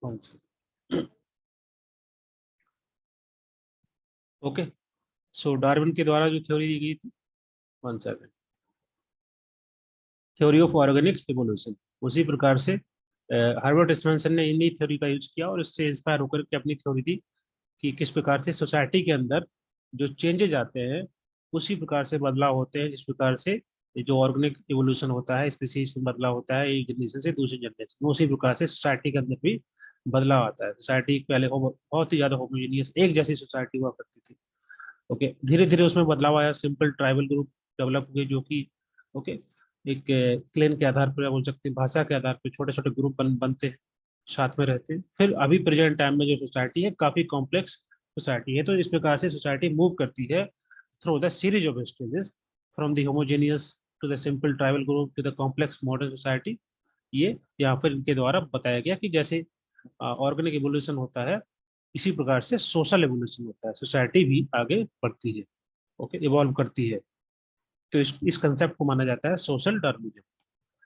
One second. Okay, सो Darwin के द्वारा जो थ्योरी दी गई थी, one second, theory of organic evolution, उसी प्रकार से हार्बर्ट स्पेंसर ने इन्हीं थ्योरी का यूज किया और इससे इंस्पायर होकर के अपनी थ्योरी दी कि किस प्रकार से सोसाइटी के अंदर जो चेंजेज आते हैं उसी प्रकार से बदलाव होते हैं, जिस प्रकार से जो ऑर्गेनिक इवोल्यूशन होता है, स्पीसीज में बदलाव होता है एक जनरेशन से दूसरी जनरेशन में, उसी प्रकार से सोसाइटी के अंदर भी बदलाव आता है। सोसाइटी पहले बहुत ही ज्यादा होमोजीनियस एक जैसी सोसाइटी हुआ करती थी। ओके, धीरे धीरे उसमें बदलाव आया, सिंपल ट्राइबल ग्रुप डेवलप हुए जो कि ओके एक क्लेन के आधार पर या बोल सकते हैं भाषा के आधार पर छोटे छोटे ग्रुप बनते हैं, साथ में रहते हैं। फिर अभी प्रेजेंट टाइम में जो सोसाइटी है काफी कॉम्प्लेक्स सोसाइटी है। तो इस प्रकार से सोसाइटी मूव करती है through the series of stages from the homogeneous to the simple tribal group to the complex modern society. ये यहाँ पर इनके द्वारा बताया गया कि जैसे ऑर्गेनिक इवोल्यूशन होता है इसी प्रकार से सोशल एवोल्यूशन होता है, सोसाइटी भी आगे बढ़ती है, ओके इवॉल्व करती है। तो इस कंसेप्ट को माना जाता है सोशल डार्विनिज्म।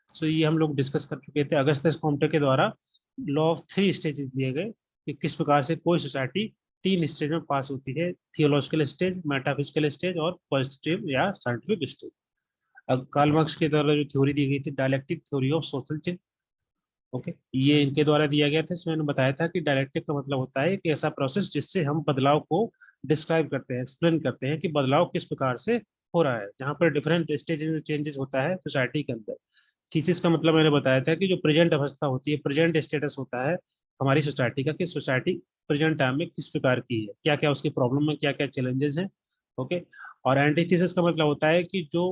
सो ये हम लोग डिस्कस कर चुके थे। अगस्टस कॉम्टे के द्वारा लॉ ऑफ थ्री स्टेजेस दिए गए कि किस प्रकार से कोई सोसाइटी तीन स्टेज में पास होती है, थियोलॉजिकल स्टेज, मेटाफिजिकल स्टेज और पॉजिटिव या साइंटिफिक स्टेज। अब कार्ल मार्क्स के द्वारा जो थ्योरी दी गई थी dialectic theory of social change, okay ये इनके द्वारा दिया गया था। इसमें मैंने बताया था कि डायलेक्टिक का मतलब होता है कि ऐसा प्रोसेस जिससे हम बदलाव को डिस्क्राइब करते हैं, एक्सप्लेन करते हैं कि बदलाव किस प्रकार से हो रहा है, जहाँ पर डिफरेंट स्टेज में चेंजेस होता है सोसाइटी के अंदर। थीसिस का मतलब मैंने बताया था कि जो प्रेजेंट अवस्था होती है, प्रेजेंट स्टेटस होता है हमारी सोसाइटी का, कि सोसाइटी प्रेजेंट टाइम में किस प्रकार की है, क्या क्या उसकी प्रॉब्लम है, क्या क्या चैलेंजेस हैं। ओके, और एंटीथीसिस का मतलब होता है कि जो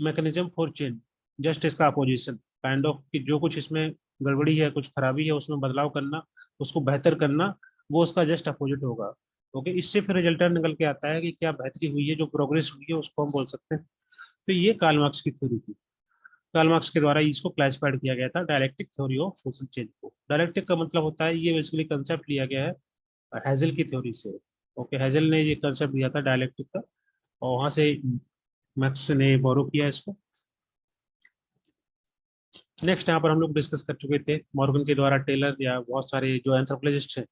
मैकेनिज्म फॉर चेंज, जस्ट इसका अपोजिशन काइंड ऑफ कि जो कुछ इसमें गड़बड़ी है, कुछ खराबी है, उसमें बदलाव करना, उसको बेहतर करना, वो उसका जस्ट अपोजिट होगा। ओके, इससे फिर रिजल्टेंट निकल के आता है कि क्या बेहतरी हुई है, जो प्रोग्रेस हुई है उसको हम बोल सकते हैं। तो ये कार्ल मार्क्स की थ्योरी थी। कार्ल मार्क्स के द्वारा इसको क्लासिफाइड किया गया था dialectic theory of social change को। डायलेक्टिक का मतलब होता है, ये बेसिकली कंसेप्ट लिया गया है हेजल की थ्योरी से। ओके, हेजल ने ये कंसेप्ट दिया था डायलेक्टिक का और वहां से मैक्स ने बोरो किया इसको। नेक्स्ट यहाँ पर हम लोग डिस्कस कर चुके थे मॉर्गन के द्वारा टेलर या बहुत सारे जो एंथ्रोपोलॉजिस्ट हैं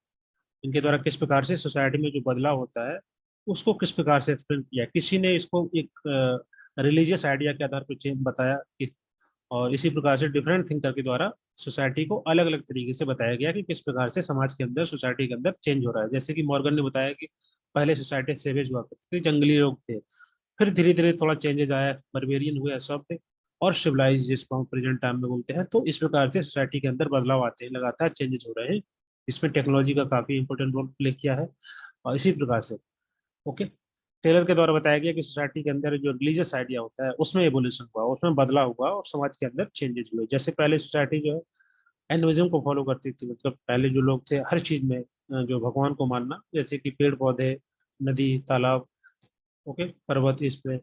इनके द्वारा किस प्रकार से सोसाइटी में जो बदलाव होता है उसको किस प्रकार से एक्सप्लेन किया। किसी ने इसको एक रिलीजियस आइडिया के आधार पर बताया कि, और इसी प्रकार से डिफरेंट थिंकर के द्वारा सोसाइटी को अलग अलग तरीके से बताया गया कि किस प्रकार से समाज के अंदर, सोसाइटी के अंदर चेंज हो रहा है। जैसे कि मॉर्गन ने बताया कि पहले सोसाइटी सेवेज हुआ करती थी, जंगली लोग थे, फिर धीरे धीरे थोड़ा चेंजेस आया, बर्बेरियन हुए सब पे, और सिविलाइज जिसको हम प्रेजेंट टाइम में बोलते हैं। तो इस प्रकार से सोसाइटी के अंदर बदलाव आते हैं, लगातार चेंजेस हो रहे हैं। इसमें टेक्नोलॉजी का काफी इंपॉर्टेंट रोल प्ले किया है। और इसी प्रकार से ओके टेलर के द्वारा बताया गया कि सोसाइटी के अंदर जो रिलीजियस आइडिया होता है उसमें एवोल्यूशन हुआ, उसमें बदलाव हुआ और समाज के अंदर चेंजेस हुए। जैसे पहले सोसाइटी जो है एनिमिज्म को फॉलो करती थी, मतलब पहले जो लोग थे हर चीज में जो भगवान को मानना, जैसे कि पेड़ पौधे, नदी, तालाब, ओके पर्वत, इस पे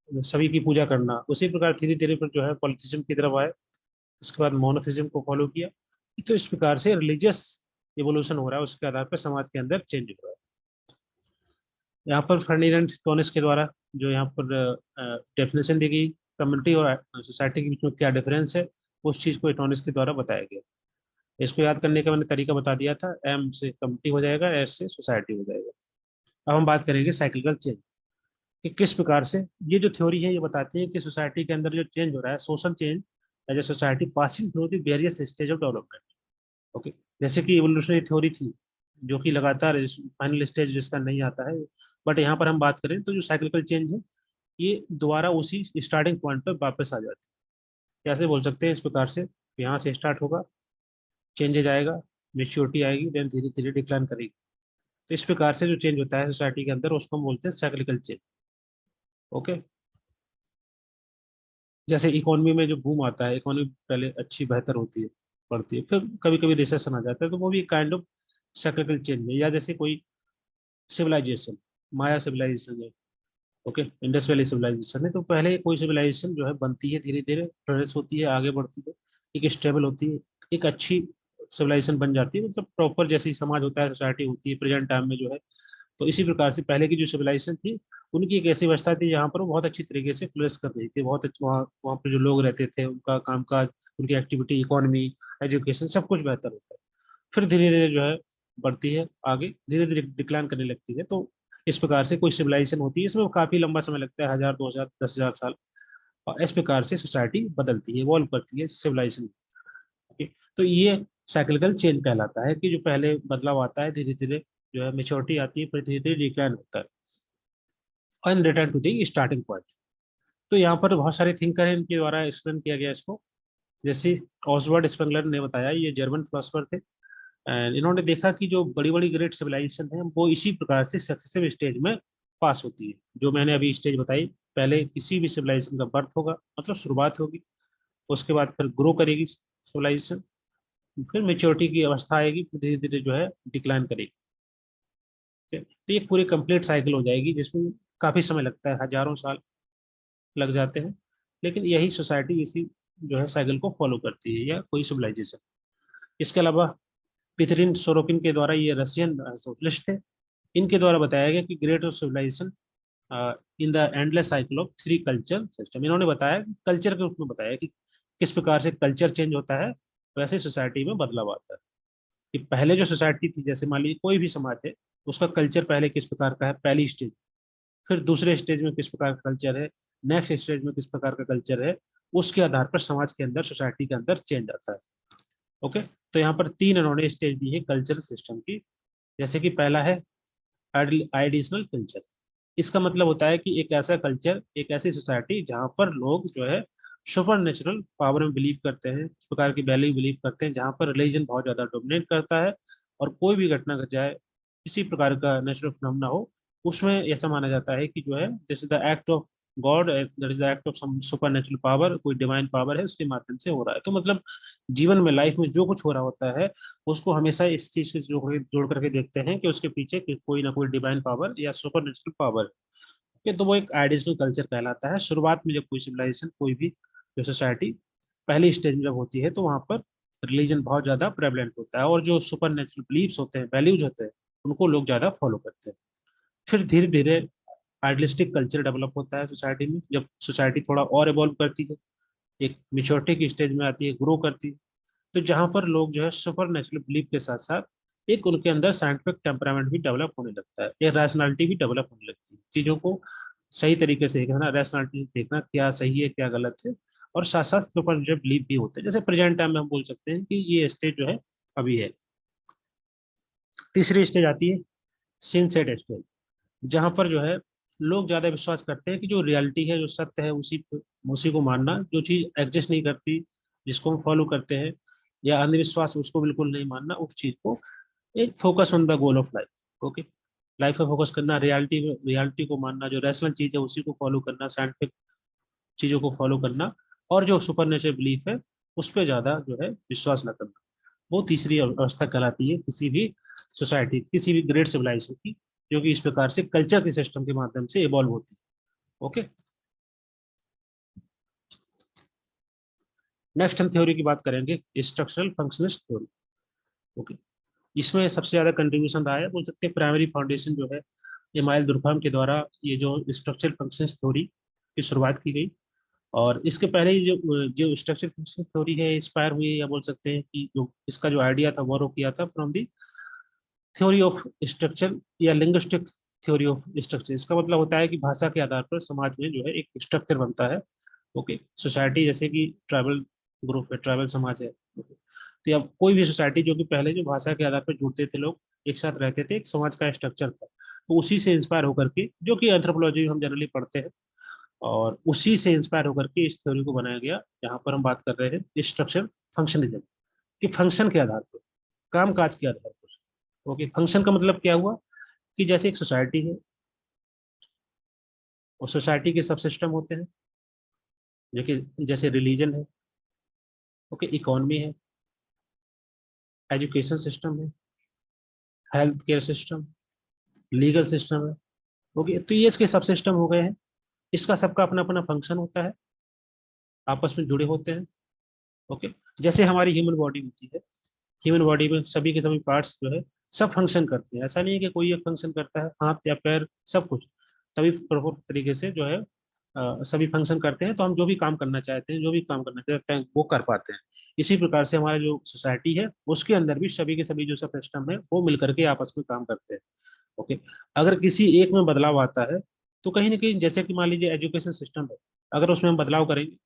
सभी की पूजा करना। उसी प्रकार धीरे धीरे पर जो है पॉलिटिज्म की तरफ आए, उसके बाद मोनोथिज्म को फॉलो किया। तो इस प्रकार से रिलीजियस इवोल्यूशन हो रहा है, उसके आधार पर समाज के अंदर चेंज हो रहा है। यहाँ पर फर्डिनेंड टोनिस के द्वारा जो यहाँ पर डेफिनेशन दी गई कम्युनिटी और सोसाइटी के बीच में क्या डिफरेंस है, उस चीज को टोनिस के द्वारा बताया गया। इसको याद करने का मैंने तरीका बता दिया था, एम से कम्युनिटी हो जाएगा, एस से सोसाइटी हो जाएगा। अब हम बात करेंगे साइक्लिकल चेंज कि किस प्रकार से ये जो थ्योरी है ये बताती है कि सोसाइटी के अंदर जो चेंज हो रहा है, social change as a society passing through the various stage of development. Okay, जैसे कि इवोल्यूशनरी थ्योरी थी जो कि लगातार फाइनल स्टेज जिसका नहीं आता है, बट यहाँ पर हम बात करें तो जो साइक्लिकल चेंज है ये दोबारा उसी स्टार्टिंग पॉइंट पर वापस आ जाती है। कैसे बोल सकते हैं इस प्रकार से, यहाँ से स्टार्ट होगा, चेंजेज आएगा, मेच्योरिटी आएगी, देन धीरे धीरे डिक्लाइन करेगी। तो इस प्रकार से जो चेंज होता है सोसाइटी के अंदर उसको हम बोलते हैं साइक्लिकल चेंज। ओके, जैसे इकोनॉमी में जो बूम आता है, इकोनॉमी पहले अच्छी बेहतर होती है, बढ़ती है, फिर कभी कभी रिसेशन आ जाता है, तो वो भी काइंड ऑफ साइक्लिकल चेंज है। या जैसे कोई सिविलाइजेशन, माया सिविलाइजेशन है, ओके इंडस वैली सिविलाइजेशन है, तो पहले कोई सिविलाइजेशन जो है बनती है, धीरे धीरे प्रोग्रेस होती है, आगे बढ़ती है, एक स्टेबल होती है, एक अच्छी सिविलाइजेशन बन जाती है, मतलब प्रॉपर जैसी समाज होता है, सोसाइटी होती है प्रेजेंट टाइम में जो है। तो इसी प्रकार से पहले की जो सिविलाइजेशन थी उनकी एक ऐसी व्यवस्था थी जहाँ पर वो बहुत अच्छी तरीके से फ्लरिश कर रही थी, बहुत वहाँ वहाँ पे जो लोग रहते थे उनका कामकाज, उनकी एक्टिविटी, इकोनॉमी, एजुकेशन सब कुछ बेहतर होता है। फिर धीरे धीरे जो है बढ़ती है आगे, धीरे धीरे डिक्लाइन करने लगती है। तो इस प्रकार से कोई सिविलाइजेशन होती है, इसमें काफी लंबा समय लगता है, 1000 2000 10,000 साल। और इस प्रकार से सोसाइटी बदलती है, इवॉल्व करती है सिविलाइजेशन। ओके, तो ये साइक्लिकल चेंज कहलाता है कि जो पहले बदलाव आता है, धीरे धीरे जो है मेच्योरिटी आती है, फिर धीरे धीरे डिक्लाइन होता है and return to the starting point. तो यहाँ पर बहुत सारे थिंकर हैं, इनके द्वारा एक्सप्लेन किया गया इसको। जैसे ऑसवर्ड स्पेंगलर ने बताया, ये जर्मन फिलोसफर थे, एंड इन्होंने देखा कि जो बड़ी बड़ी ग्रेट सिविलाइजेशन है वो इसी प्रकार से सक्सेसिव स्टेज में पास होती है। जो मैंने अभी स्टेज बताई, पहले किसी भी सिविलाइजेशन का बर्थ होगा, मतलब शुरुआत होगी, उसके बाद फिर ग्रो करेगी सिविलाइजेशन, फिर मेच्योरिटी की अवस्था आएगी, फिर धीरे धीरे जो है डिक्लाइन करेगी। ठीक है? तो ये पूरी कंप्लीट साइकिल हो जाएगी, जिसमें काफी समय लगता है, हजारों साल लग जाते हैं। लेकिन यही सोसाइटी इसी जो है साइकिल को फॉलो करती है, या कोई सिविलाइजेशन। इसके अलावा पितरिन सोरोकिन के द्वारा, ये रशियन सोशलिस्ट थे, इनके द्वारा बताया गया कि great of civilization in the endless cycle of three culture system. इन्होंने बताया कि कल्चर के रूप में बताया कि किस प्रकार से कल्चर चेंज होता है, वैसे सोसाइटी में बदलाव आता है। कि पहले जो सोसाइटी थी, जैसे मान लीजिए कोई भी समाज है, उसका कल्चर पहले किस प्रकार का है, पहली स्टेज। फिर दूसरे स्टेज में किस प्रकार का कल्चर है, नेक्स्ट स्टेज में किस प्रकार का कल्चर है, उसके आधार पर समाज के अंदर, सोसाइटी के अंदर चेंज आता है। ओके, तो यहाँ पर तीन इन्होंने स्टेज दी है कल्चर सिस्टम की। जैसे कि पहला है आइडिशनल कल्चर। इसका मतलब होता है कि एक ऐसा कल्चर, एक ऐसी सोसाइटी जहाँ पर लोग जो है सुपर नेचुरल पावर में बिलीव करते हैं, इस प्रकार की वैल्यू बिलीव करते हैं, जहाँ पर रिलीजन बहुत ज्यादा डोमिनेट करता है। और कोई भी घटना घट जाए, किसी प्रकार का नेचुरल फिनोमेना हो, उसमें ऐसा माना जाता है कि जो है this is the act of God, that is the act of some supernatural power, कोई डिवाइन पावर है, उसके माध्यम से हो रहा है। तो मतलब जीवन में, लाइफ में जो कुछ हो रहा होता है, उसको हमेशा इस चीज से जोड़ करके देखते हैं कि उसके पीछे कोई ना कोई डिवाइन पावर या सुपर नेचुरल पावर। ये तो वो एक आइडिशनल कल्चर कहलाता है। शुरुआत में जब कोई सिविलाइजेशन, कोई भी जो सोसाइटी पहली स्टेज में जब होती है, तो वहां पर रिलीजन बहुत ज्यादा प्रेवलेंट होता है, और जो सुपर नेचुरल बिलीव्स होते हैं, वैल्यूज होते हैं, उनको लोग ज्यादा फॉलो करते हैं। फिर धीरे धीरे आइडियलिस्टिक कल्चर डेवलप होता है सोसाइटी में, जब सोसाइटी थोड़ा और इवॉल्व करती है, एक मिच्योरिटी की स्टेज में आती है, ग्रो करती है, तो जहां पर लोग जो है सुपर नेचुरल बिलीफ के साथ साथ एक उनके अंदर साइंटिफिक टेम्परामेंट भी डेवलप होने लगता है, एक रैशनैलिटी भी डेवलप होने लगती है, चीजों को सही तरीके से देखना, रैशनैलिटी देखना, क्या सही है क्या गलत है। और साथ साथ सुपर नेचुरल बिलीफ भी होते हैं। जैसे प्रेजेंट टाइम में हम बोल सकते हैं कि ये स्टेज जो है अभी है। तीसरी स्टेज आती है सिंसेट स्टेज, जहां पर जो है लोग ज्यादा विश्वास करते हैं कि जो रियलिटी है, जो सत्य है, उसी उसी को मानना, जो चीज एग्जिस्ट नहीं करती, जिसको हम फॉलो करते हैं, या अंधविश्वास, उसको बिल्कुल नहीं मानना, उस चीज को, एक focus on the goal of life. Okay, life पे फोकस करना, रियलिटी रियलिटी को मानना, जो रैशनल चीज है उसी को फॉलो करना, साइंटिफिक चीजों को फॉलो करना, और जो सुपर नेचुरल बिलीफ है उस पर ज्यादा जो है विश्वास न करना, वो तीसरी अवस्था कहलाती है किसी भी सोसाइटी, किसी भी ग्रेट सिविलाइजेशन की, जो कि इस प्रकार से कल्चर के सिस्टम के माध्यम से इवॉल्व होती है। ओके, नेक्स्ट हम थ्योरी की बात करेंगे, स्ट्रक्चरल फंक्शनिस्ट थ्योरी। ओके, इसमें सबसे ज्यादा कंट्रीब्यूशन रहा है, बोल सकते हैं प्राइमरी फाउंडेशन जो है एमाइल दुर्कheim के द्वारा, ये जो स्ट्रक्चरल फंक्शंस थ्योरी की शुरुआत की गई। और इसके पहले ही जो जो स्ट्रक्चरल फंक्शंस थ्योरी है, इंस्पायर हुई है, या बोल सकते हैं कि जो इसका जो आइडिया था वो किया था from the theory of structure, या लिंग्विस्टिक थ्योरी ऑफ स्ट्रक्चर। इसका मतलब होता है कि भाषा के आधार पर समाज में जो है एक स्ट्रक्चर बनता है। ओके, सोसाइटी जैसे कि ट्राइबल ग्रुप है, ट्राइबल समाज है। Okay? तो अब कोई भी सोसाइटी, जो कि पहले जो भाषा के आधार पर जुड़ते थे लोग, एक साथ रहते थे, एक समाज का स्ट्रक्चर था, तो उसी से इंस्पायर होकर के, जो कि एंथ्रोपोलॉजी हम जनरली पढ़ते हैं, और उसी से इंस्पायर होकर के इस थ्योरी को बनाया गया। यहाँ पर हम बात कर रहे हैं स्ट्रक्चर फंक्शनिज्म, कि फंक्शन के आधार पर, काम काज के आधार पर। ओके, फंक्शन का मतलब क्या हुआ, कि जैसे एक सोसाइटी है, और सोसाइटी के सब सिस्टम होते हैं, जो कि जैसे रिलीजन है, ओके, इकोनॉमी है, एजुकेशन सिस्टम है, health care system, legal system है। ओके, तो ये इसके सब सिस्टम हो गए हैं। इसका सबका अपना अपना फंक्शन होता है, आपस में जुड़े होते हैं। ओके, जैसे हमारी ह्यूमन बॉडी होती है, ह्यूमन बॉडी में सभी के सभी पार्ट्स जो है सब फंक्शन करते हैं। ऐसा नहीं है कि कोई एक फंक्शन करता है, हाथ या पैर, सब कुछ तभी प्रॉपर तरीके से जो है सभी फंक्शन करते हैं, तो हम जो भी काम करना चाहते हैं, जो भी काम करना चाहते हैं, वो कर पाते हैं। इसी प्रकार से हमारा जो सोसाइटी है उसके अंदर भी सभी के सभी जो सब सिस्टम है वो मिलकर के आपस में काम करते हैं। ओके, अगर किसी एक में बदलाव आता है तो कहीं ना कहीं, जैसे कि मान लीजिए एजुकेशन सिस्टम है, अगर उसमें हम बदलाव करेंगे,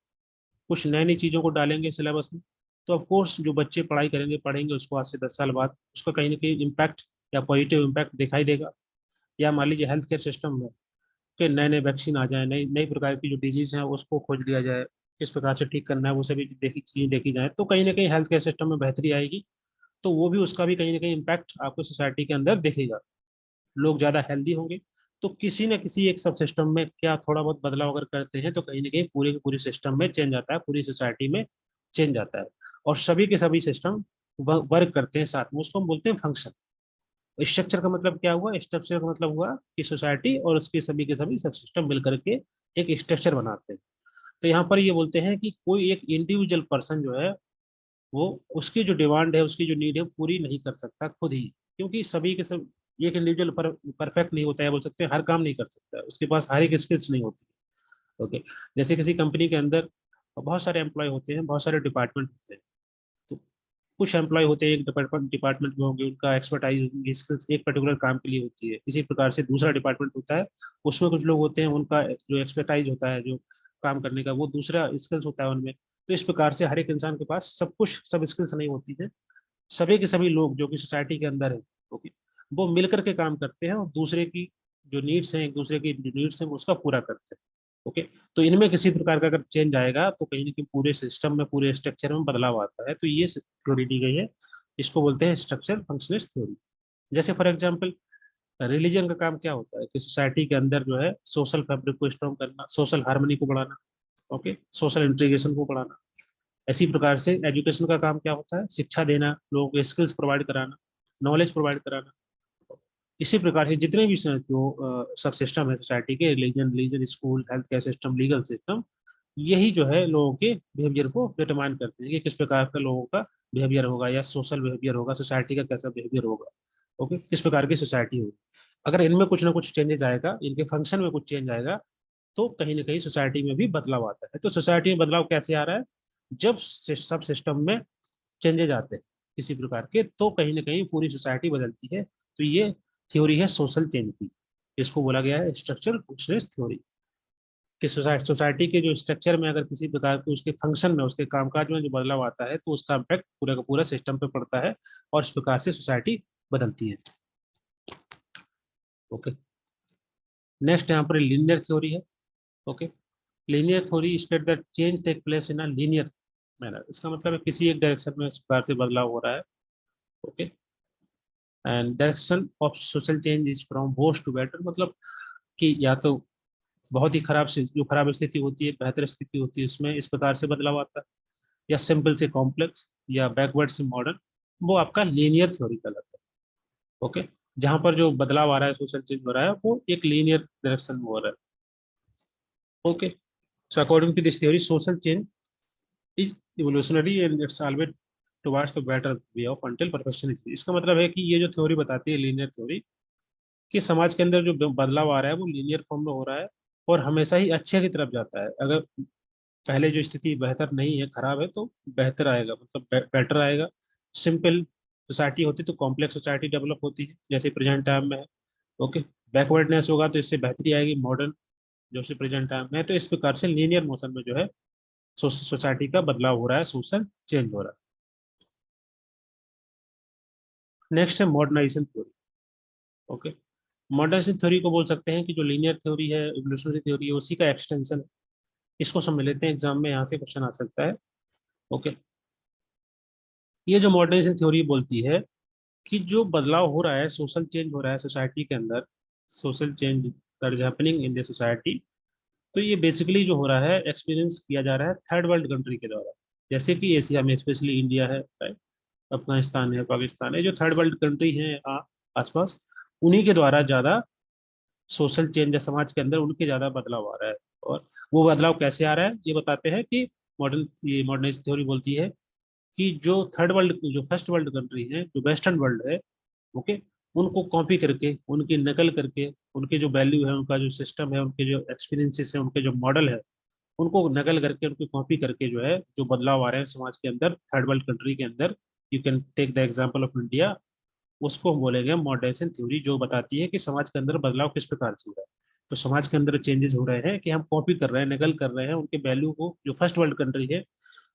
कुछ नई नई चीजों को डालेंगे सिलेबस में, तो ऑफ कोर्स जो बच्चे पढ़ाई करेंगे पढ़ेंगे उसको आज से 10 साल बाद उसका कहीं ना कहीं इम्पैक्ट या पॉजिटिव इम्पैक्ट दिखाई देगा। या मान लीजिए हेल्थ केयर सिस्टम में कि नए नए वैक्सीन आ जाए, नई नई प्रकार की जो डिजीज है उसको खोज लिया जाए, किस प्रकार से ठीक करना है वो सभी देखी चीजें देखी जाए, तो कहीं ना कहीं हेल्थ केयर सिस्टम में बेहतरी आएगी। तो वो भी उसका भी कहीं ना कहीं इम्पैक्ट आपको सोसाइटी के अंदर दिखेगा, लोग ज्यादा हेल्दी होंगे। तो किसी न किसी एक सब सिस्टम में क्या थोड़ा बहुत बदलाव अगर करते हैं तो कहीं ना कहीं पूरे के पूरे सिस्टम में चेंज आता है, पूरी सोसाइटी में चेंज आता है। और सभी के सभी सिस्टम वर्क करते हैं साथ में, उसको हम बोलते हैं फंक्शन। स्ट्रक्चर का मतलब क्या हुआ? स्ट्रक्चर का मतलब हुआ कि सोसाइटी और उसके सभी के सभी सब सिस्टम मिलकर के एक स्ट्रक्चर बनाते हैं। तो यहाँ पर ये बोलते हैं कि कोई एक इंडिविजुअल पर्सन जो है वो उसकी जो डिमांड है, उसकी जो नीड है पूरी नहीं कर सकता खुद ही, क्योंकि सभी के सब एक इंडिविजुअल परफेक्ट नहीं होता है, बोल सकते हैं हर काम नहीं कर सकता है, उसके पास हर एक स्किल्स नहीं होती। ओके, जैसे किसी कंपनी के अंदर बहुत सारे एम्प्लॉय होते हैं, बहुत सारे डिपार्टमेंट होते हैं। तो कुछ एम्प्लॉय होते हैं एक डिपार्टमेंट में होंगे, उनका एक्सपर्टाइज स्किल्स एक पर्टिकुलर काम के लिए होती है। इसी प्रकार से दूसरा डिपार्टमेंट होता है, उसमें कुछ लोग होते हैं उनका जो एक्सपर्टाइज होता है जो काम करने का वो दूसरा स्किल्स होता है उनमें। तो इस प्रकार से हर एक इंसान के पास सब कुछ सब स्किल्स नहीं होती है। सभी के सभी लोग जो कि सोसाइटी के अंदर है, ओके, वो मिलकर के काम करते हैं और दूसरे की जो नीड्स हैं, एक दूसरे की जो नीड्स हैं उसका पूरा करते हैं। ओके, तो इनमें किसी प्रकार का अगर चेंज आएगा तो कहीं ना कहीं पूरे सिस्टम में पूरे स्ट्रक्चर में बदलाव आता है। तो ये थ्योरी दी गई है, इसको बोलते हैं स्ट्रक्चर फंक्शनलिस्ट थ्योरी। जैसे फॉर एग्जाम्पल रिलीजन का काम क्या होता है कि सोसाइटी के अंदर जो है सोशल फैब्रिक को स्ट्रॉन्ग करना, सोशल हार्मनी को बढ़ाना, ओके, सोशल इंटीग्रेशन को बढ़ाना। इसी प्रकार से एजुकेशन का काम क्या होता है? शिक्षा देना, लोगों को स्किल्स प्रोवाइड कराना, नॉलेज प्रोवाइड कराना। इसी प्रकार से जितने भी जो सब सिस्टम है सोसाइटी के, religion religion school, health care system, legal system, यही जो है लोगों के बिहेवियर को डिटरमाइन करते हैं कि किस प्रकार का लोगों का बिहेवियर होगा या सोशल बिहेवियर होगा, सोसाइटी का कैसा बिहेवियर होगा। ओके, किस प्रकार की सोसाइटी होगी। अगर इनमें कुछ ना कुछ चेंजेस आएगा, इनके फंक्शन में कुछ चेंज आएगा, तो कहीं ना कहीं सोसाइटी में भी बदलाव आता है। तो सोसाइटी में बदलाव कैसे आ रहा है? जब सब सिस्टम में चेंजेज आते हैं किसी प्रकार के, तो कहीं ना कहीं पूरी सोसाइटी बदलती है। तो ये थ्योरी है सोशल चेंज की, इसको बोला गया है स्ट्रक्चरल फंक्शनलिस्ट थ्योरी। कि सोसाइटी के जो स्ट्रक्चर में अगर किसी प्रकार के उसके फंक्शन में, उसके कामकाज में जो बदलाव आता है तो उसका इम्पैक्ट पूरा का पूरा सिस्टम पे पड़ता है और इस प्रकार से सोसाइटी बदलती है। ओके, नेक्स्ट यहाँ पर लीनियर थ्योरी है। Okay, linear theory state that change take place in a linear manner. इसका मतलब है किसी एक डायरेक्शन में इस प्रकार से बदलाव हो रहा है। Okay, and direction of social change is from worst to better, मतलब कि या तो बहुत ही खराब से जो खराब स्थिति होती है बेहतर स्थिति होती है उसमें इस प्रकार से बदलाव आता है, या सिंपल से कॉम्प्लेक्स या बैकवर्ड से मॉडर्न, वो आपका लीनियर थ्योरी कहलाता है। ओके, जहां पर जो बदलाव आ रहा है, सोशल चेंज हो रहा है, वो एक लीनियर डायरेक्शन में हो रहा है। Okay, so according to this theory social change is evolutionary and it's always towards the better way of until perfection. इसका मतलब है कि ये जो थ्योरी बताती है लीनियर थ्योरी, कि समाज के अंदर जो बदलाव आ रहा है वो लीनियर फॉर्म में हो रहा है और हमेशा ही अच्छे की तरफ जाता है। अगर पहले जो स्थिति बेहतर नहीं है, खराब है, तो बेहतर आएगा, मतलब बेटर आएगा। सिंपल सोसाइटी होती तो कॉम्प्लेक्स सोसाइटी डेवलप होती है जैसे प्रेजेंट टाइम में है। ओके, बैकवर्डनेस होगा तो इससे बेहतरी आएगी मॉडर्न, जो से प्रेजेंट टाइम में है। तो इस प्रकार से लीनियर मोशन में जो है सोसाइटी का बदलाव हो रहा है, सोशल चेंज हो रहा है। नेक्स्ट है modernization theory. Okay, modernization theory को बोल सकते हैं कि जो लीनियर थ्योरी है, इवोल्यूशनरी थ्योरी है, उसी का एक्सटेंशन है। इसको समझ लेते हैं, एग्जाम में यहाँ से क्वेश्चन आ सकता है। ओके, ये जो मॉडर्नाइजेशन थ्योरी बोलती है कि जो बदलाव हो रहा है, सोशल चेंज हो रहा है सोसाइटी के अंदर, social change that is happening in the society, तो ये बेसिकली जो हो रहा है एक्सपीरियंस किया जा रहा है थर्ड वर्ल्ड कंट्री के द्वारा। जैसे कि एशिया में स्पेशली इंडिया है, right? अफगानिस्तान है, पाकिस्तान है, जो थर्ड वर्ल्ड कंट्री है आसपास, उन्हीं के द्वारा ज्यादा सोशल चेंज है समाज के अंदर, उनके ज्यादा बदलाव आ रहा है। और वो बदलाव कैसे आ रहा है ये बताते हैं कि ये मॉडर्नाइज थ्योरी बोलती है कि जो थर्ड वर्ल्ड, जो फर्स्ट वर्ल्ड कंट्री है, जो वेस्टर्न वर्ल्ड है, ओके, उनको कॉपी करके, उनकी नकल करके, उनके जो वैल्यू है, उनका जो सिस्टम है, उनके जो एक्सपीरियंसेस है, उनके जो मॉडल है, उनको नकल करके, उनको कॉपी करके जो है जो बदलाव आ रहे हैं समाज के अंदर, थर्ड वर्ल्ड कंट्री के अंदर, you can take the example of India, उसको हम बोलेंगे मॉडर्नाइजेशन थ्योरी, जो बताती है कि समाज के अंदर बदलाव किस प्रकार से हो रहा है। तो समाज के अंदर चेंजेस हो रहे हैं कि हम कॉपी कर रहे हैं, नकल कर रहे हैं उनके वैल्यू को, जो फर्स्ट वर्ल्ड कंट्री है,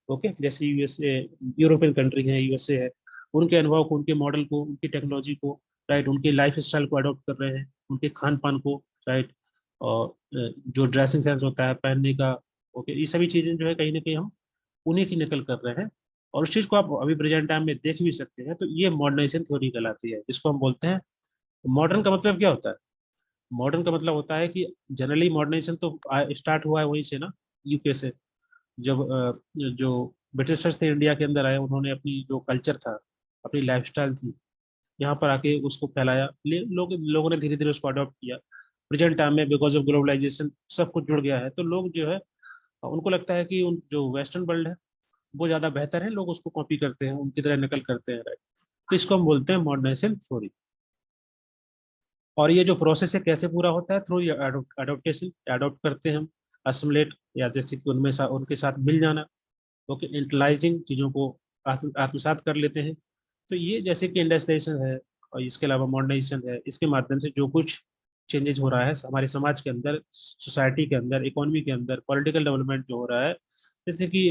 ओके, जैसे यूएसए, यूरोपियन कंट्री है, यूएसए है, उनके अनुभव को, उनके मॉडल को, उनकी टेक्नोलॉजी को, राइट, उनके लाइफ स्टाइल को अडॉप्ट कर रहे हैं, उनके खान पान को, राइट, और जो ड्रेसिंग सेंस होता है पहनने का, ओके, ये सभी चीजें जो है कहीं ना कहीं हम उन्हीं की नकल कर रहे हैं। और उस चीज को आप अभी प्रेजेंट टाइम में देख भी सकते हैं। तो ये मॉडर्नाइजेशन थ्योरी कहलाती है, जिसको हम बोलते हैं। मॉडर्न का मतलब क्या होता है? मॉडर्न का मतलब होता है कि जनरली मॉडर्नाइजेशन तो स्टार्ट हुआ है वहीं से ना, यूके से। जब जो ब्रिटिशर्स थे इंडिया के अंदर आए, उन्होंने अपनी जो कल्चर था, अपनी लाइफस्टाइल थी, यहाँ पर आके उसको फैलाया, लोगों ने धीरे धीरे उसको अडॉप्ट किया। प्रेजेंट टाइम में बिकॉज ऑफ ग्लोबलाइजेशन सब कुछ जुड़ गया है, तो लोग जो है उनको लगता है कि उन जो वेस्टर्न वर्ल्ड है वो ज्यादा बेहतर है, लोग उसको कॉपी करते हैं, उनकी तरह नकल करते हैं, राइट। तो इसको हम बोलते हैं मॉडर्नाइजेशन थ्योरी। और ये जो प्रोसेस है कैसे पूरा होता है? थ्रू अडोप्टेशन, अडॉप्ट करते हैं हम, असमिलेट, या जैसे कि उनके साथ मिल जाना, ओके, इंटरलाइजिंग, चीज़ों को आत्मसात कर लेते हैं। तो ये जैसे कि इंडस्ट्रियलाइजेशन है और इसके अलावा मॉडर्नाइजेशन है, इसके माध्यम से जो कुछ चेंजेस हो रहा है हमारे समाज के अंदर, सोसाइटी के अंदर, इकोनॉमी के अंदर, पॉलिटिकल डेवलपमेंट जो हो रहा है, जैसे कि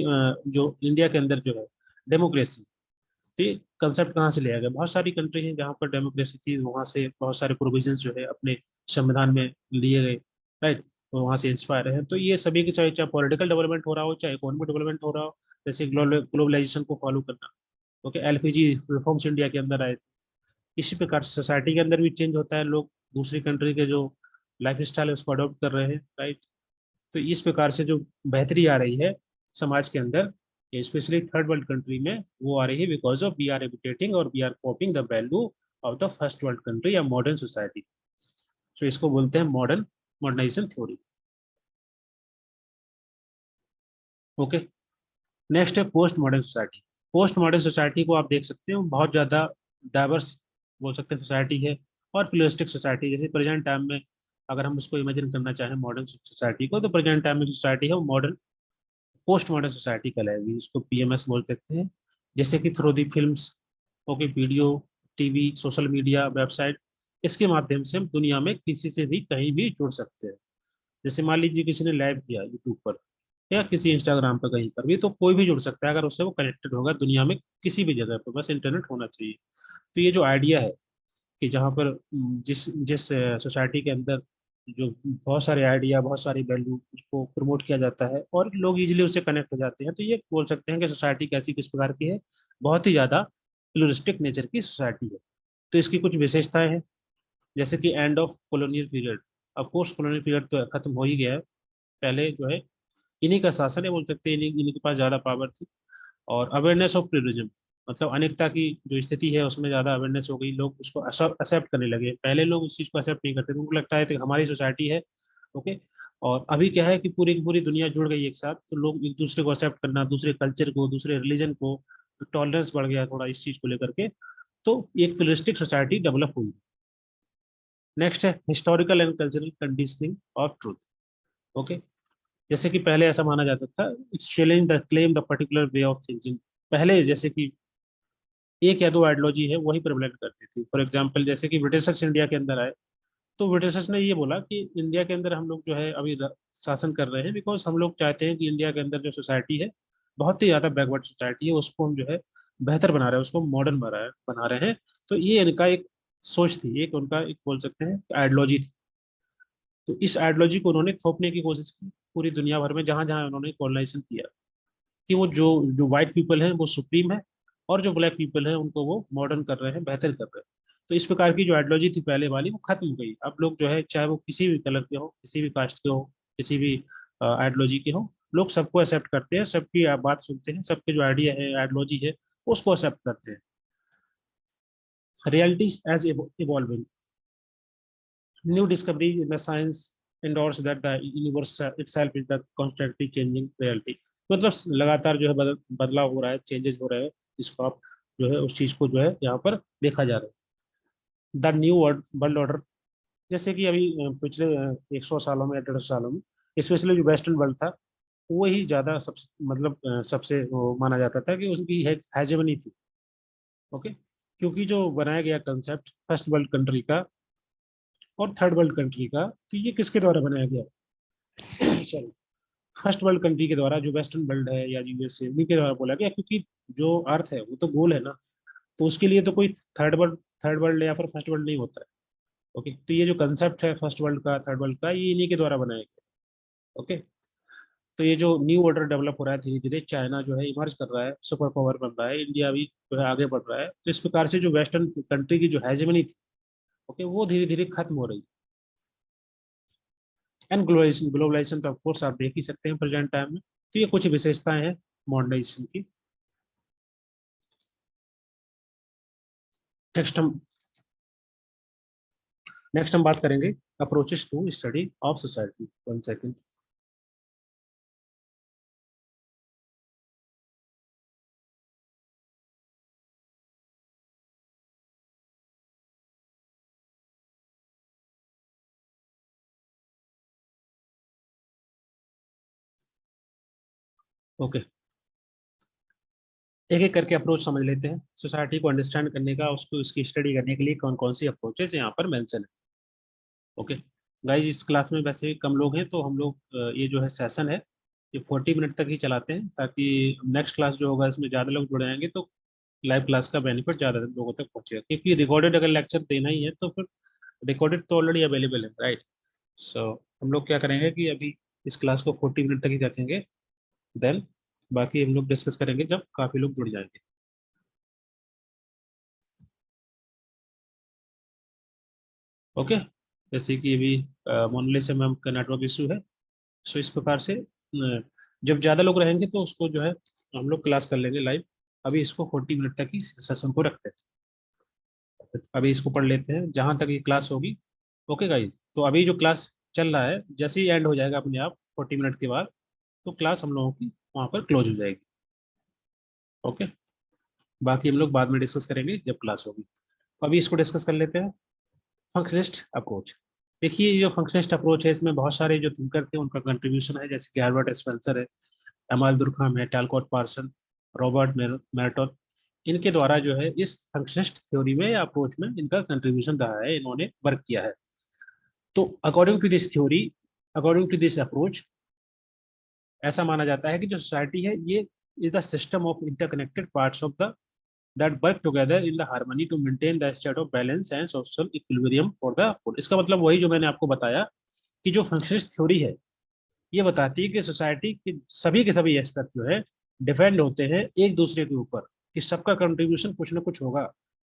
जो इंडिया के अंदर जो है डेमोक्रेसी, तो ये कंसेप्ट कहाँ से लिया गया? बहुत सारी कंट्री हैं जहाँ पर डेमोक्रेसी थी, वहाँ से बहुत सारे प्रोविजंस जो है अपने संविधान में लिए गए, राइट, तो वहाँ से इंस्पायर है। तो ये सभी की, चाहे चाहे पॉलिटिकल डेवलपमेंट हो रहा हो, चाहे इकोनॉमिक डेवलपमेंट हो रहा हो, जैसे ग्लोबलाइजेशन को फॉलो करना, ओके, एलपीजी रिफॉर्म्स इंडिया के अंदर आए। इसी प्रकार सोसाइटी के अंदर भी चेंज होता है, लोग दूसरी कंट्री के जो लाइफ स्टाइल है उसको अडॉप्ट कर रहे हैं, राइट। तो इस प्रकार से जो बेहतरी आ रही है समाज के अंदर, स्पेशली थर्ड वर्ल्ड कंट्री में, वो आ रही है because of we are imitating और we are copying the value of the first world country या मॉडर्न सोसाइटी। तो इसको बोलते हैं मॉडर्नाइजेशन थ्योरी। ओके, नेक्स्ट है post modern society. Post modern society को आप देख सकते हो, बहुत ज़्यादा डाइवर्स बोल सकते हैं सोसाइटी है, और प्लूरिस्टिक सोसाइटी। जैसे प्रेजेंट टाइम में अगर हम उसको इमेजिन करना चाहें मॉडर्न सोसाइटी को, तो प्रेजेंट टाइम में जो सोसाइटी है वो मॉडर्न पोस्ट मॉडर्न सोसाइटी कहलाएगी, इसको पीएमएस बोल सकते हैं। जैसे कि through the films, okay, video, TV, social media, website, इसके माध्यम से हम दुनिया में किसी से भी कहीं भी जुड़ सकते हैं। जैसे मान लीजिए किसी ने लाइव किया यूट्यूब पर या किसी इंस्टाग्राम पर, कहीं पर भी, तो कोई भी जुड़ सकता है अगर उससे वो कनेक्टेड होगा दुनिया में किसी भी जगह पर, बस इंटरनेट होना चाहिए। तो ये जो आइडिया है कि जहाँ पर जिस जिस सोसाइटी के अंदर जो बहुत सारे आइडिया, बहुत सारी वैल्यू उसको प्रमोट किया जाता है और लोग इजीली उससे कनेक्ट हो जाते हैं, तो ये बोल सकते हैं कि सोसाइटी कैसी, किस प्रकार की है? बहुत ही ज़्यादा प्लूरिस्टिक नेचर की सोसाइटी है। तो इसकी कुछ विशेषताएं हैं, जैसे कि end of colonial period. Of course colonial period तो खत्म हो ही गया है, पहले जो है इन्हीं का शासन है, बोल सकते हैं इन्हीं के पास ज़्यादा पावर थी। और अवेयरनेस ऑफ प्लूरिज्म, मतलब अनेकता की जो स्थिति है उसमें ज़्यादा अवेयरनेस हो गई, लोग उसको एक्सेप्ट करने लगे। पहले लोग उस चीज़ को एक्सेप्ट नहीं करते थे, उनको लगता है कि हमारी सोसाइटी है, ओके। और अभी क्या है कि पूरी की पूरी दुनिया जुड़ गई एक साथ, तो लोग एक दूसरे को एक्सेप्ट करना, दूसरे कल्चर को, दूसरे रिलीजन को, टॉलरेंस बढ़ गया थोड़ा इस चीज़ को लेकर के। तो एक प्लूरिस्टिक सोसाइटी डेवलप हुई। नेक्स्ट है historical and cultural conditioning of truth. Okay, जैसे कि पहले ऐसा माना जाता था, it's challenge the claim the particular way of thinking. पहले जैसे कि एक या दो आइडियोलॉजी है वही प्रेवलेंट करती थी। फॉर एग्जांपल जैसे कि ब्रिटिशर्स इंडिया के अंदर आए, तो ब्रिटिशर्स ने ये बोला कि इंडिया के अंदर हम लोग जो है अभी शासन कर रहे हैं बिकॉज हम लोग चाहते हैं कि इंडिया के अंदर जो सोसाइटी है, बहुत ही ज़्यादा बैकवर्ड सोसाइटी है, उसको हम जो है बेहतर बना रहे हैं, उसको मॉडर्न बना रहे हैं। तो ये इनका एक सोच थी, एक उनका एक बोल सकते हैं आइडियोलॉजी थी। तो इस आइडियोलॉजी को उन्होंने थोपने की कोशिश की पूरी दुनिया भर में, जहां जहां उन्होंने कॉलोनाइजेशन किया, कि वो जो जो व्हाइट पीपल हैं वो सुप्रीम है, और जो ब्लैक पीपल हैं उनको वो मॉडर्न कर रहे हैं, बेहतर कर रहे हैं। तो इस प्रकार की जो आइडियोलॉजी थी पहले वाली, वो खत्म हो गई। अब लोग जो है चाहे वो किसी भी कलर के हो, किसी भी कास्ट के हो, किसी भी आइडियोलॉजी के हो, लोग सबको एक्सेप्ट करते हैं, सबकी बात सुनते हैं, सबके जो आइडिया है, आइडियोलॉजी है, उसको एक्सेप्ट करते हैं। Reality as evolving, new discovery in the science endorse that the universe itself is the constantly changing reality। मतलब लगातार जो है बदलाव हो रहा है, चेंजेस हो रहे हैं, इसको आप जो है उस चीज को जो है यहाँ पर देखा जा रहा है। The new world world order, जैसे कि अभी पिछले 100 सालों में या 150 सालों में, स्पेशली जो वेस्टर्न वर्ल्ड था, वही ज्यादा सबसे मतलब सबसे वो माना जाता था कि उनकी हेजेमनी थी। ओके, क्योंकि जो बनाया गया कंसेप्ट फर्स्ट वर्ल्ड कंट्री का और थर्ड वर्ल्ड कंट्री का, तो ये किसके द्वारा बनाया गया? सॉरी, फर्स्ट वर्ल्ड कंट्री के द्वारा, जो वेस्टर्न वर्ल्ड है या यूएसए, उन्हीं के द्वारा बोला गया, क्योंकि जो अर्थ है वो तो गोल है ना, तो उसके लिए तो कोई थर्ड वर्ल्ड या फिर फर्स्ट वर्ल्ड नहीं होता है। ओके, तो ये जो कंसेप्ट है फर्स्ट वर्ल्ड का, थर्ड वर्ल्ड का, ये इन्हीं के द्वारा बनाया गया। ओके, तो ये जो न्यू ऑर्डर डेवलप हो रहा है धीरे धीरे, चाइना जो है इमर्ज कर रहा है, सुपर पावर बन रहा है, इंडिया भी जो है आगे बढ़ रहा है, तो इस प्रकार से जो वेस्टर्न कंट्री की जो हेजेमनी थी, ओके, वो धीरे धीरे खत्म हो रही है। एंड ग्लोबलाइजेशन, ग्लोबलाइजेशन तो ऑफकोर्स आप देख ही सकते हैं प्रेजेंट टाइम में। तो ये कुछ विशेषताएं हैं मॉडर्नाइजेशन की। नेक्स्ट हम नेक्स्ट हम बात करेंगे approaches to study of society. One second. Okay, एक एक करके अप्रोच समझ लेते हैं। सोसाइटी को अंडरस्टैंड करने का, उसको उसकी स्टडी करने के लिए कौन कौन सी अप्रोचेस यहाँ पर मेंशन है। ओके गाइज, इस क्लास में वैसे कम लोग हैं, तो हम लोग ये जो है सेशन है, ये 40 मिनट तक ही चलाते हैं, ताकि नेक्स्ट क्लास जो होगा इसमें ज़्यादा लोग जुड़ जाएंगे, तो लाइव क्लास का बेनिफिट ज़्यादा लोगों तक पहुंचेगा। क्योंकि रिकॉर्डेड अगर लेक्चर देना ही है तो फिर रिकॉर्डेड तो ऑलरेडी अवेलेबल है, राइट। सो हम लोग क्या करेंगे कि अभी इस क्लास को 40 मिनट तक ही रखेंगे, देन बाकी हम लोग डिस्कस करेंगे जब काफ़ी लोग जुड़ जाएंगे। ओके, जैसे कि अभी मोनाली से मैम का नेटवर्क इशू है, सो इस प्रकार से जब ज़्यादा लोग रहेंगे तो उसको जो है हम लोग क्लास कर लेंगे लाइव। अभी इसको 40 मिनट तक ही सेशन को रखते हैं। अभी इसको पढ़ लेते हैं जहाँ तक ये क्लास होगी। ओके गाइज, तो अभी जो क्लास चल रहा है, जैसे ही एंड हो जाएगा अपने आप 40 मिनट के बाद, तो क्लास हम लोगों की वहाँ पर क्लोज हो जाएगी। ओके, बाकी हम लोग बाद में डिस्कस करेंगे जब क्लास होगी। तो अभी इसको डिस्कस कर लेते हैं। फंक्शनिस्ट अप्रोच। देखिए, ये जो फंक्शनिस्ट अप्रोच है, इसमें बहुत सारे जो थिंकर थे उनका कंट्रीब्यूशन है, जैसे कि हर्बर्ट स्पेंसर है, एमाल दुर्कheim है, टैलकॉट पार्सन, रॉबर्ट मेर्टन। इनके द्वारा जो है इस फंक्शनिस्ट थ्योरी में या अप्रोच में इनका कंट्रीब्यूशन रहा है, इन्होंने वर्क किया है। तो according to this theory, according to this approach, ऐसा माना जाता है कि जो सोसाइटी है, ये is the system of interconnected parts of the that work together in the harmony to maintain the state of balance and social equilibrium for the whole। इसका मतलब वही जो मैंने आपको बताया, कि जो फंक्शनिस्ट थ्योरी है, ये बताती है कि सोसाइटी के सभी एस्पेक्ट जो है डिपेंड होते हैं एक दूसरे के ऊपर, कि सबका कंट्रीब्यूशन कुछ ना कुछ होगा,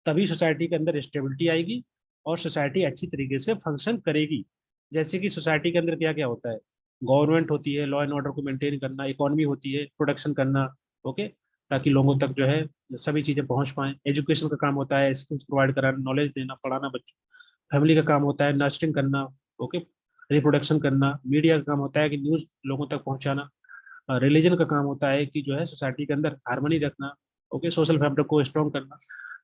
तभी सोसाइटी के अंदर स्टेबिलिटी आएगी और सोसाइटी अच्छी तरीके से फंक्शन करेगी। जैसे कि सोसाइटी के अंदर क्या क्या होता है, गवर्नमेंट होती है, लॉ एंड ऑर्डर को मेंटेन करना, इकोनॉमी होती है, प्रोडक्शन करना। ओके, ताकि लोगों तक जो है सभी चीज़ें पहुंच पाएं। एजुकेशन का काम होता है स्किल्स प्रोवाइड कराना, नॉलेज देना, पढ़ाना बच्चों। फैमिली का काम होता है नर्चरिंग करना। ओके, रिप्रोडक्शन करना। मीडिया का काम होता है कि न्यूज़ लोगों तक पहुंचाना। रिलीजन का काम होता है कि जो है सोसाइटी के अंदर हार्मनी रखना। ओके, सोशल फैब्रिक को स्ट्रॉन्ग करना।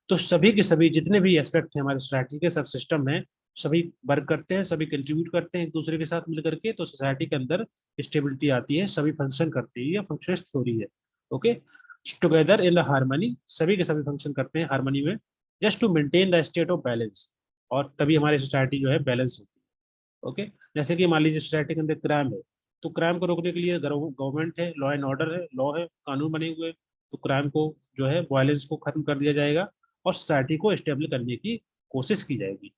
तो सभी के सभी जितने भी एस्पेक्ट हैं हमारे सोसाइटी के, सब सिस्टम में सभी वर्क करते हैं, सभी कंट्रीब्यूट करते हैं एक दूसरे के साथ मिल करके, तो सोसाइटी के अंदर स्टेबिलिटी आती है, सभी फंक्शन करते हैं। ये फंक्शन थ्योरी है। Okay, together in the harmony, सभी के सभी फंक्शन करते हैं हार्मनी में, just to maintain the state of balance, और तभी हमारी सोसाइटी जो है बैलेंस होती है। ओके, जैसे कि मान लीजिए सोसाइटी के अंदर क्राइम है, तो क्राइम को रोकने के लिए गवर्नमेंट है, लॉ एंड ऑर्डर है, लॉ है, कानून बने हुए हैं, तो क्राइम को जो है वायलेंस को खत्म कर दिया जाएगा और सोसाइटी को स्टेबल करने की कोशिश की जाएगी।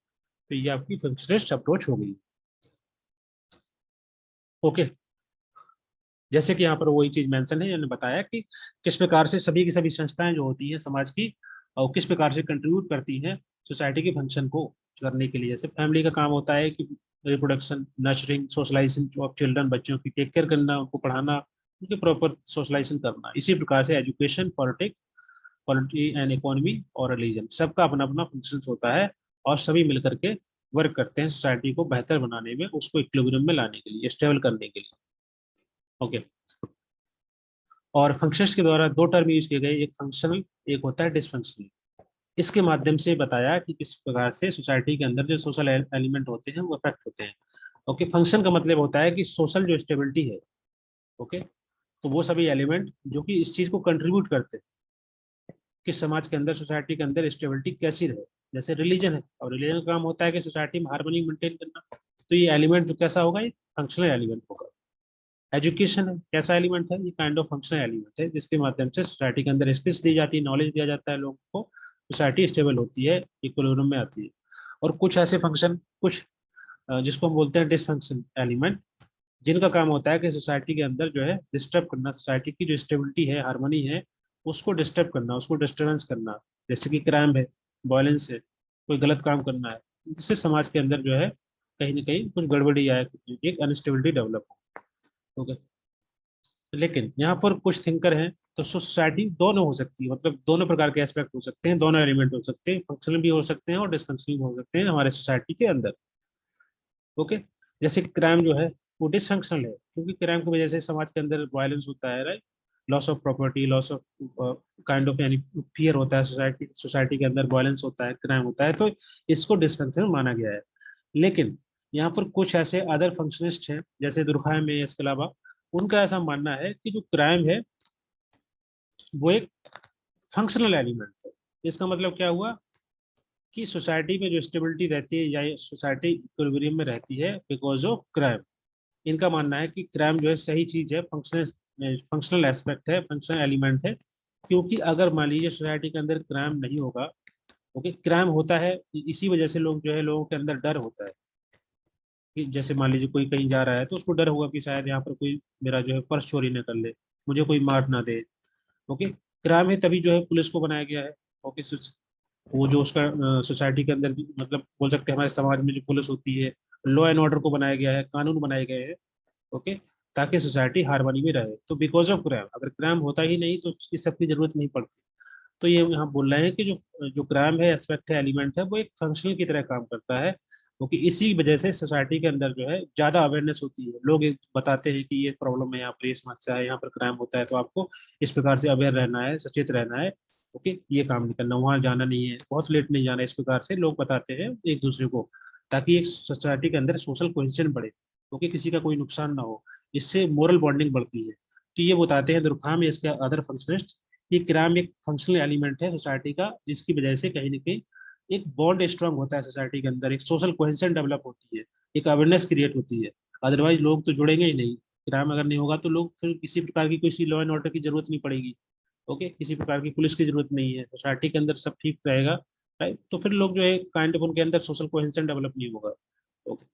तो ये आपकी फंक्शनिस्ट अप्रोच हो गई। ओके, जैसे कि यहाँ पर वही चीज मेंशन है, मैंने बताया कि किस प्रकार से सभी की सभी संस्थाएं जो होती हैं समाज की, और किस प्रकार से कंट्रीब्यूट करती हैं सोसाइटी के फंक्शन को करने के लिए। जैसे फैमिली का काम होता है कि reproduction, nurturing, socialization of children, बच्चों की टेक केयर करना, उनको पढ़ाना, उनके प्रॉपर सोशलाइजेशन करना। इसी प्रकार से education, politics, polity and economy और रिलीजन, सबका अपना अपना फंक्शन होता है, और सभी मिलकर के वर्क करते हैं सोसाइटी को बेहतर बनाने में, उसको इक्विलिब्रियम में लाने के लिए, स्टेबल करने के लिए। ओके, और फंक्शंस के द्वारा दो टर्म यूज किए गए, एक फंक्शनल, एक होता है डिसफंक्शनल। इसके माध्यम से बताया कि किस प्रकार से सोसाइटी के अंदर जो सोशल एलिमेंट होते हैं वो अफेक्ट होते हैं। ओके, फंक्शन का मतलब होता है कि सोशल जो स्टेबिलिटी है। ओके, तो वो सभी एलिमेंट जो कि इस चीज को कंट्रीब्यूट करते हैं कि समाज के अंदर, सोसाइटी के अंदर स्टेबिलिटी कैसी रहे। जैसे रिलीजन है, और रिलीजन का काम होता है कि सोसाइटी में हार्मनी मेंटेन करना, तो ये एलिमेंट जो कैसा होगा, ये फंक्शनल एलिमेंट होगा। एजुकेशन है, कैसा एलिमेंट है, ये काइंड ऑफ फंक्शनल एलिमेंट है, जिसके माध्यम से सोसाइटी के अंदर स्किल्स दी जाती है, नॉलेज दिया जाता है लोगों को, सोसाइटी स्टेबल होती है, इक्विलिब्रियम में आती है। और कुछ ऐसे फंक्शन, कुछ जिसको हम बोलते हैं डिसफंक्शन एलिमेंट, जिनका काम होता है कि सोसाइटी के अंदर जो है डिस्टर्ब करना, सोसाइटी की जो स्टेबिलिटी है, हार्मनी है, उसको डिस्टर्ब करना, उसको डिस्टर्बेंस करना। जैसे कि क्राइम है, वायलेंस है, कोई गलत काम करना है, जिससे समाज के अंदर जो है कहीं ना कहीं कुछ गड़बड़ी आए, एक अनस्टेबिलिटी डेवलप हो। ओके। लेकिन यहाँ पर कुछ थिंकर हैं, तो सोसाइटी दोनों हो सकती है, मतलब दोनों प्रकार के एस्पेक्ट हो सकते हैं, दोनों एलिमेंट हो सकते हैं, फंक्शनल भी हो सकते हैं और डिसफंक्शनल भी हो सकते हैं हमारे सोसाइटी के अंदर। ओके। जैसे क्राइम जो है वो डिसफंक्शनल है, क्योंकि क्राइम की वजह से समाज के अंदर वायलेंस होता है, right, loss of property, loss of kind of यानी फियर होता है, सोसाइटी सोसाइटी के अंदर वायलेंस होता है, क्राइम होता है, तो इसको डिसफंक्शनल माना गया है। लेकिन यहाँ पर कुछ ऐसे अदर फंक्शनिस्ट हैं, जैसे दुर्खाम में, इसके अलावा उनका ऐसा मानना है कि जो क्राइम है वो एक फंक्शनल एलिमेंट है। इसका मतलब क्या हुआ कि सोसाइटी में जो स्टेबिलिटी रहती है, या सोसाइटी इक्विलिब्रियम में रहती है बिकॉज ऑफ क्राइम। इनका मानना है कि क्राइम जो है सही चीज है, फंक्शनल फंक्शनल एस्पेक्ट है, फंक्शनल एलिमेंट है, क्योंकि अगर मान लीजिए सोसाइटी के अंदर क्राइम नहीं होगा, ओके, क्राइम होता है इसी वजह से, लोग जो है, लोगों के अंदर डर होता है कि जैसे मान लीजिए कोई कहीं जा रहा है तो उसको डर होगा कि शायद यहाँ पर कोई मेरा जो है पर्स चोरी न कर ले, मुझे कोई मार ना दे। ओके। क्राइम है तभी जो है पुलिस को बनाया गया है। ओके। वो जो उसका सोसाइटी के अंदर मतलब बोल सकते हैं हमारे समाज में जो पुलिस होती है, लॉ एंड ऑर्डर को बनाया गया है, कानून बनाए गए हैं। ओके। ताकि सोसाइटी हार्मनी में रहे। तो बिकॉज ऑफ क्राइम, अगर क्राइम होता ही नहीं तो इस सब की जरूरत नहीं पड़ती। तो ये यहाँ बोल रहे हैं कि जो जो क्राइम है, एस्पेक्ट है, एलिमेंट है, वो एक फंक्शनल की तरह काम करता है, क्योंकि इसी वजह से सोसाइटी के अंदर जो है ज्यादा अवेयरनेस होती है। लोग एक बताते हैं कि ये प्रॉब्लम है, यहाँ पर ये समस्या है, यहाँ पर क्राइम होता है, तो आपको इस प्रकार से अवेयर रहना है, सचेत रहना है। ओके, ये काम नहीं करना, वहां जाना नहीं है, बहुत लेट नहीं जाना, इस प्रकार से लोग बताते हैं एक दूसरे को, ताकि एक सोसाइटी के अंदर सोशल कोहेजन बढ़े, क्योंकि किसी का कोई नुकसान ना हो। इससे मोरल बॉन्डिंग बढ़ती है। तो ये बताते हैं दुर्खाम या इसके अदर फंक्शनिस्ट, ये क्राइम एक फंक्शनल एलिमेंट है सोसाइटी का, जिसकी वजह से कहीं ना कहीं एक बॉन्ड स्ट्रांग होता है सोसाइटी के अंदर, एक सोशल कोहेजन डेवलप होती है, एक अवेयरनेस क्रिएट होती है। अदरवाइज लोग तो जुड़ेंगे ही नहीं। क्राइम अगर नहीं होगा तो लोग फिर किसी प्रकार की किसी लॉ एंड ऑर्डर की जरूरत नहीं पड़ेगी। ओके, किसी प्रकार की पुलिस की जरूरत नहीं है, सोसाइटी के अंदर सब ठीक रहेगा, राइट। तो फिर लोग जो है काइंड ऑफ उनके अंदर सोशल कोहेजन डेवलप नहीं होगा। ओके।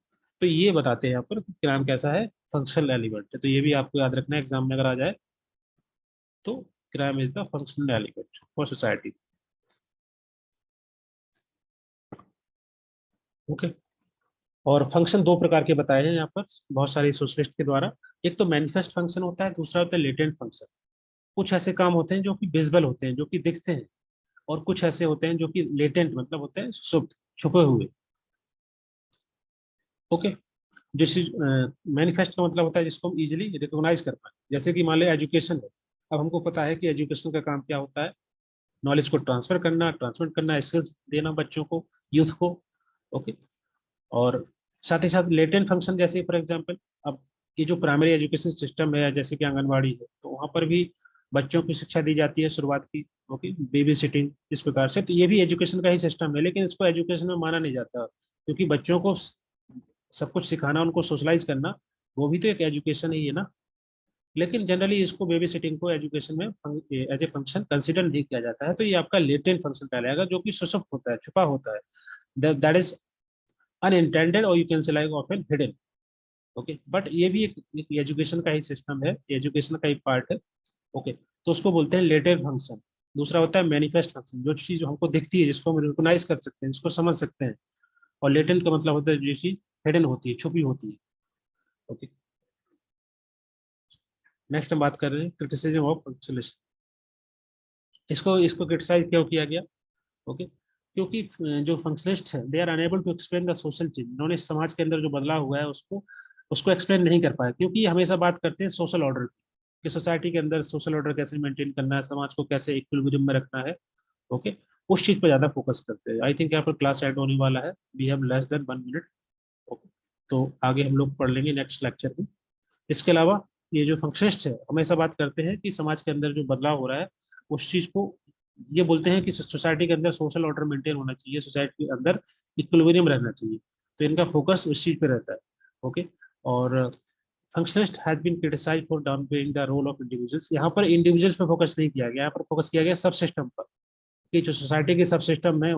तो ये बताते हैं यहाँ पर क्राइम कैसा है, फंक्शनल एलिमेंट है। तो ये भी आपको याद रखना है एग्जाम में अगर आ जाए तो, crime is the functional element for society. Okay. और फंक्शन दो प्रकार के बताए हैं यहाँ पर बहुत सारे सोशलिस्ट के द्वारा। एक तो मैनिफेस्ट फंक्शन होता है, दूसरा होता है लेटेंट फंक्शन। कुछ ऐसे काम होते हैं जो कि विजिबल होते हैं, जो कि दिखते हैं, और कुछ ऐसे होते हैं जो कि लेटेंट मतलब होते हैं सुप्त, छुपे हुए। ओके। जैसे मैनिफेस्ट का मतलब होता है जिसको हम इजिली रिकॉग्नाइज कर पाए, जैसे कि मान लो एजुकेशन है। अब हमको पता है कि एजुकेशन का काम क्या होता है, नॉलेज को ट्रांसफर करना, ट्रांसमिट करना, स्किल्स देना बच्चों को, यूथ को। ओके। और साथ ही साथ लेटेंट फंक्शन, जैसे फॉर एग्जांपल, अब ये जो प्राइमरी एजुकेशन सिस्टम है, जैसे कि आंगनवाड़ी है, तो वहाँ पर भी बच्चों की शिक्षा दी जाती है शुरुआत की। ओके, बेबी सिटिंग, इस प्रकार से। तो ये भी एजुकेशन का ही सिस्टम है, लेकिन इसको एजुकेशन में माना नहीं जाता, क्योंकि बच्चों को सब कुछ सिखाना, उनको सोशलाइज करना, वो भी तो एक एजुकेशन ही है ना। लेकिन जनरली इसको बेबी सिटिंग को एजुकेशन में एज ए फंक्शन कंसिडर नहीं किया जाता है। तो ये आपका लेटेंट फंक्शन कहलाएगा, जो कि सुषुप्त होता है, छुपा होता है, दैट इज अनइंटेंडेड, और you can say like often hidden. Okay, but ये भी एक एजुकेशन का ही सिस्टम है, एजुकेशन का ही पार्ट है। ओके। तो उसको बोलते हैं लेटेंट फंक्शन। दूसरा होता है मैनिफेस्ट फंक्शन, जो चीज हमको दिखती है, जिसको हम रिकॉग्नाइज कर सकते हैं, जिसको समझ सकते हैं। और लेटेंट का मतलब होता है जो चीज हिडन होती है, छुपी होती है। ओके। नेक्स्ट हम बात कर रहे हैं क्रिटिसिज्म ऑफ फंक्शनलिस्ट। इसको इसको क्रिटिसाइज क्यों किया गया? ओके। क्योंकि जो फंक्शनलिस्ट है, they are unable to explain the social change. उन्होंने समाज के अंदर जो बदलाव हुआ है उसको उसको एक्सप्लेन नहीं कर पाया, क्योंकि हमेशा बात करते हैं सोशल ऑर्डर की, सोसाइटी के अंदर सोशल ऑर्डर कैसे मेंटेन करना है, समाज को कैसे इक्विलिब्रियम में रखना है। ओके। उस चीज पर ज्यादा फोकस करते हैं। आई थिंक यहाँ पर क्लास एड होने वाला है, we have less than 1 minute. Okay. तो आगे हम लोग पढ़ लेंगे नेक्स्ट लेक्चर में। इसके अलावा ये जो फंक्शनिस्ट है हमेशा बात करते हैं कि समाज के अंदर जो बदलाव हो रहा है उस चीज को, ये बोलते हैं कि सोसाइटी के अंदर सोशल ऑर्डर मेंटेन होना चाहिए, सोसाइटी के अंदर इक्विलिब्रियम रहना चाहिए। तो इनका फोकस उस चीज पे रहता है। ओके। और functionalist has been criticised for downplaying the role of individuals. यहाँ पर इंडिविजुअल्स पे फोकस नहीं किया गया, यहाँ पर फोकस किया गया सब सिस्टम पर, कि जो सोसाइटी के सब सिस्टम है